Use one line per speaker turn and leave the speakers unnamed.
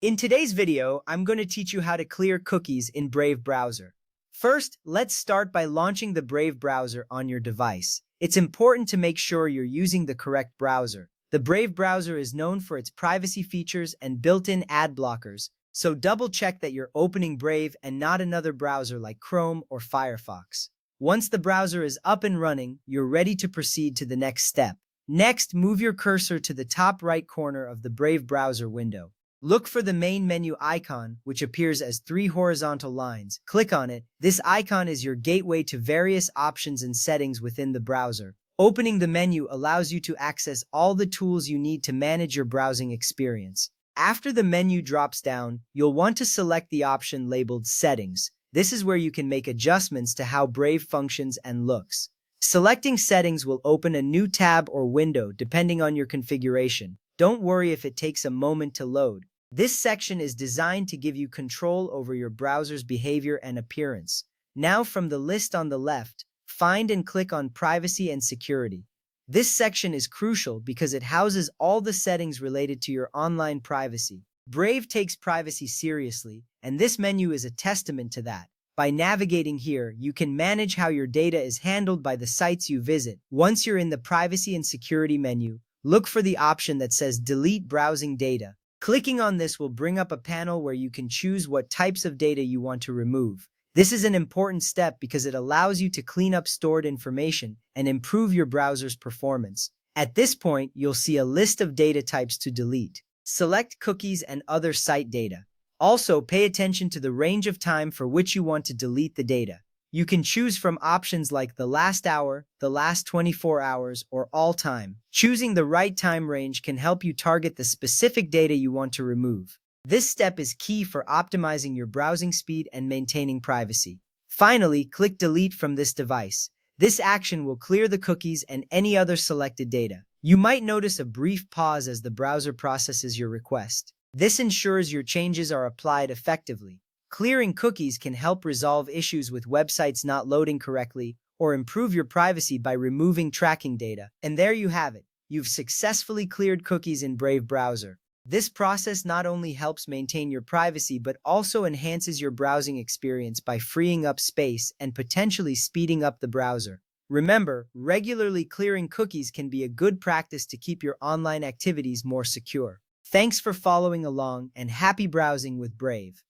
In today's video, I'm going to teach you how to clear cookies in Brave browser. First, let's start by launching the Brave browser on your device. It's important to make sure you're using the correct browser. The Brave browser is known for its privacy features and built-in ad blockers, so double-check that you're opening Brave and not another browser like Chrome or Firefox. Once the browser is up and running, you're ready to proceed to the next step. Next, move your cursor to the top right corner of the Brave browser window. Look for the main menu icon, which appears as 3 horizontal lines. Click on it. This icon is your gateway to various options and settings within the browser. Opening the menu allows you to access all the tools you need to manage your browsing experience. After the menu drops down, you'll want to select the option labeled Settings. This is where you can make adjustments to how Brave functions and looks. Selecting Settings will open a new tab or window depending on your configuration. Don't worry if it takes a moment to load. This section is designed to give you control over your browser's behavior and appearance. Now from the list on the left, find and click on Privacy and Security. This section is crucial because it houses all the settings related to your online privacy. Brave takes privacy seriously, and this menu is a testament to that. By navigating here, you can manage how your data is handled by the sites you visit. Once you're in the Privacy and Security menu, look for the option that says Delete Browsing Data. Clicking on this will bring up a panel where you can choose what types of data you want to remove. This is an important step because it allows you to clean up stored information and improve your browser's performance. At this point, you'll see a list of data types to delete. Select cookies and other site data. Also, pay attention to the range of time for which you want to delete the data. You can choose from options like the last hour, the last 24 hours, or all time. Choosing the right time range can help you target the specific data you want to remove. This step is key for optimizing your browsing speed and maintaining privacy. Finally, click Delete from this device. This action will clear the cookies and any other selected data. You might notice a brief pause as the browser processes your request. This ensures your changes are applied effectively. Clearing cookies can help resolve issues with websites not loading correctly or improve your privacy by removing tracking data. And there you have it. You've successfully cleared cookies in Brave browser. This process not only helps maintain your privacy but also enhances your browsing experience by freeing up space and potentially speeding up the browser. Remember, regularly clearing cookies can be a good practice to keep your online activities more secure. Thanks for following along and happy browsing with Brave.